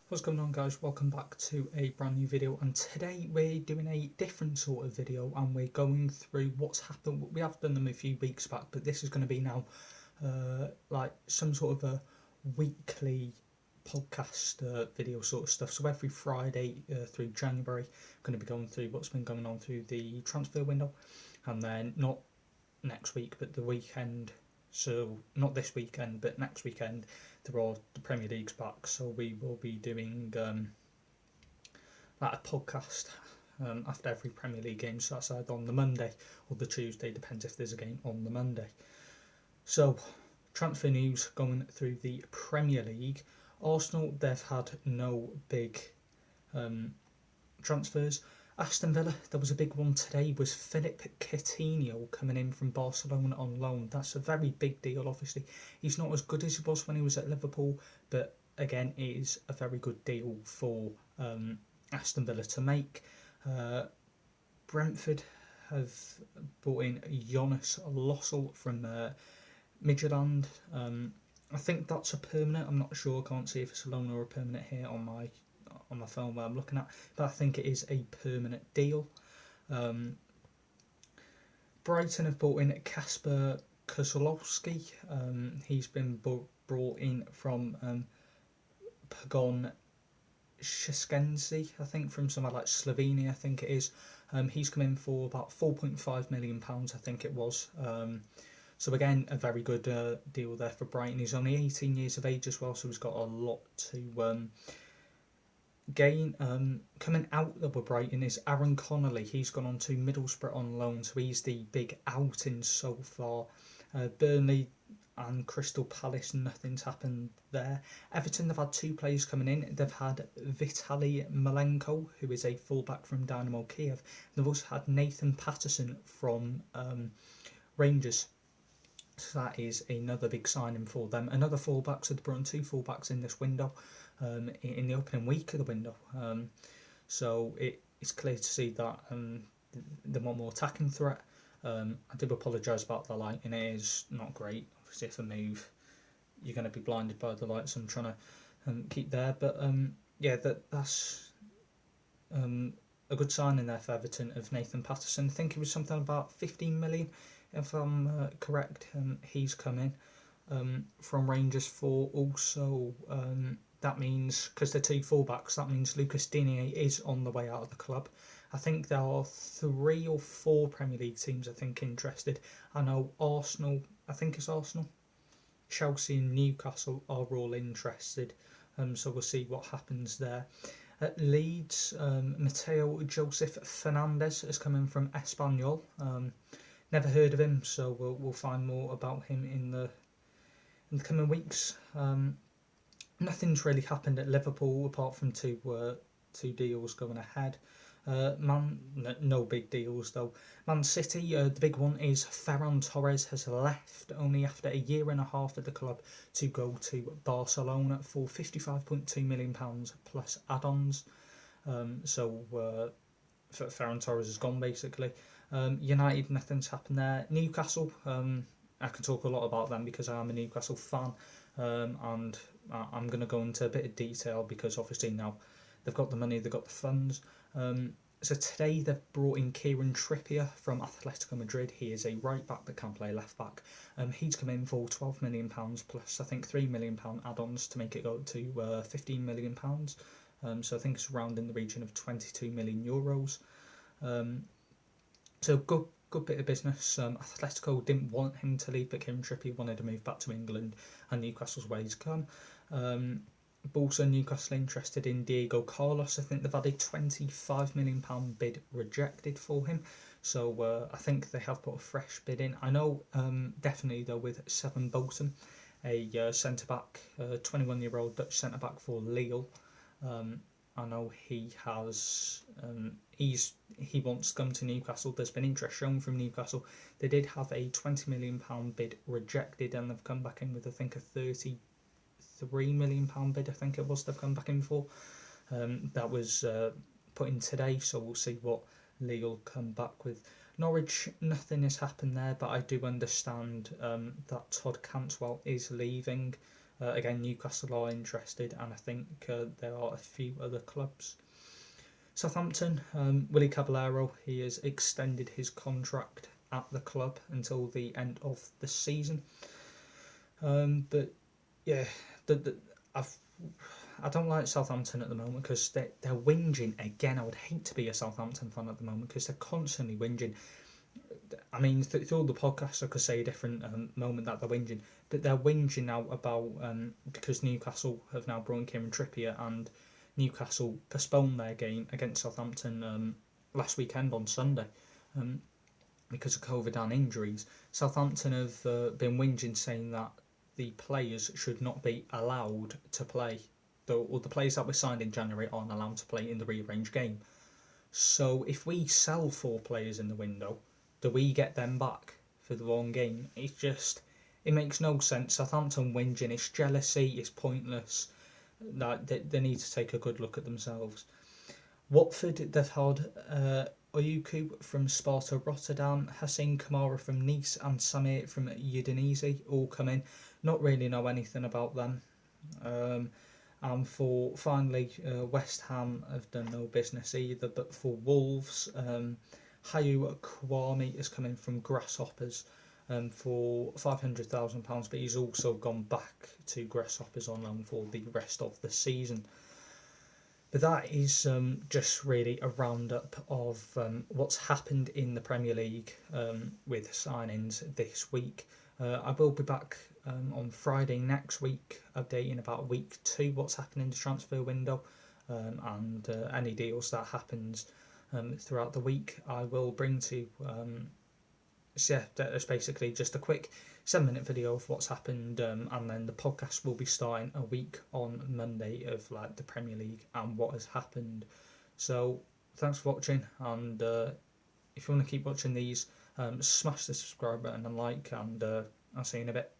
What's going on, guys? Welcome back to a brand new video, and today we're doing a different sort of video and we're going through what's happened. We have done them a few weeks back, but this is going to be now like some sort of a weekly podcast video sort of stuff. So every Friday through January, I'm going to be going through what's been going on through the transfer window, and then not next week but the weekend. So not this weekend but next weekend there are the Premier League's back, so we will be doing like a podcast after every Premier League game. So that's either on the Monday or the Tuesday, depends if there's a game on the Monday. So transfer news going through the Premier League. Arsenal, they've had no big transfers. Aston Villa, there was a big one today, was Philippe Coutinho coming in from Barcelona on loan. That's a very big deal, obviously. He's not as good as he was when he was at Liverpool, but again, it is a very good deal for Aston Villa to make. Brentford have brought in Jonas Lossell from Midtjylland. I think that's a permanent. I'm not sure. I can't see if it's a loan or a permanent here on my phone where I'm looking at, but I think it is a permanent deal. Brighton have brought in Kasper Kozlowski. He's been brought in from Pagon Szczesny, I think, from somewhere like Slovenia, I think it is. He's come in for about £4.5 million, I think it was. So again, a very good deal there for Brighton. He's only 18 years of age as well, so he's got a lot to gain. Coming out of Brighton is Aaron Connolly. He's gone on to Middlesbrough on loan, so he's the big outing so far. Burnley and Crystal Palace, nothing's happened there. Everton, they've had two players coming in. They've had Vitaly Malenko, who is a fullback from Dynamo Kiev. They've also had Nathan Patterson from Rangers. So that is another big signing for them. Another fullback, so they've brought in two fullbacks in this window, in the opening week of the window. So it's clear to see that they want more attacking threat. I do apologise about the lighting, it is not great. Obviously, if I move, you're going to be blinded by the lights I'm trying to keep there. But yeah, that's a good signing there for Everton of Nathan Patterson. I think it was something about 15 million, if I'm correct. He's come in from Rangers for also. That means, because they're two fullbacks, that means Lucas Digne is on the way out of the club. I think there are 3 or 4 Premier League teams, I think, interested. I know Arsenal, I think it's Arsenal, Chelsea and Newcastle are all interested. So we'll see what happens there. At Leeds, Mateo Joseph Fernandez is coming from Espanyol. Never heard of him, so we'll find more about him in the coming weeks. Nothing's really happened at Liverpool apart from two deals going ahead. No big deals though. Man City, the big one is Ferran Torres has left only after a year and a half at the club to go to Barcelona for £55.2 million plus add-ons. So Ferran Torres has gone basically. United, nothing's happened there. Newcastle, I can talk a lot about them because I'm a Newcastle fan, and I'm going to go into a bit of detail because obviously now they've got the money, they've got the funds. So today they've brought in Kieran Trippier from Atletico Madrid. He is a right back that can play left back. He's come in for £12 million plus I think £3 million add-ons to make it go to £15 million. So I think it's around in the region of €22 million. So good bit of business. Atletico didn't want him to leave, but Kieran Trippier wanted to move back to England, and Newcastle's way he's come. But also Newcastle interested in Diego Carlos. I think they've had a £25 million bid rejected for him, so I think they have put a fresh bid in. I know definitely though with Seven Bolton, a centre-back, 21-year-old Dutch centre-back for Lille. I know he has he wants to come to Newcastle. There's been interest shown from Newcastle. They did have a £20 million bid rejected, and they've come back in with I think a £33 million bid. I think it was they've come back in for. That was put in today, so we'll see what Lille come back with. Norwich, nothing has happened there, but I do understand that Todd Cantwell is leaving. Again, Newcastle are interested, and I think there are a few other clubs. Southampton, Willy Caballero, he has extended his contract at the club until the end of the season. But yeah, I don't like Southampton at the moment because they're whinging again. I would hate to be a Southampton fan at the moment because they're constantly whinging. I mean, through all the podcasts, I could say a different moment that they're whinging, but they're whinging now about because Newcastle have now brought in Kieran Trippier, and Newcastle postponed their game against Southampton last weekend on Sunday because of COVID and injuries. Southampton have been whinging, saying that the players should not be allowed to play. Or the players that were signed in January aren't allowed to play in the rearranged game. So if we sell 4 players in the window, do we get them back for the wrong game? It makes no sense. Southampton whinging, it's jealousy, it's pointless. They need to take a good look at themselves. Watford, they've had Oyuku from Sparta Rotterdam, Hacine Kamara from Nice, and Samir from Udinese all come in. Not really know anything about them. And for finally, West Ham have done no business either. But for Wolves, Hayu Kwame is coming from Grasshoppers for £500,000, but he's also gone back to Grasshoppers on loan for the rest of the season. But that is just really a roundup of what's happened in the Premier League with signings this week. I will be back on Friday next week, updating about week 2, what's happened in the transfer window, and any deals that happens throughout the week. I will bring to that's basically just a quick 7-minute video of what's happened, and then the podcast will be starting a week on Monday of like the Premier League and what has happened. So thanks for watching, and if you want to keep watching these, smash the subscribe button and like, and I'll see you in a bit.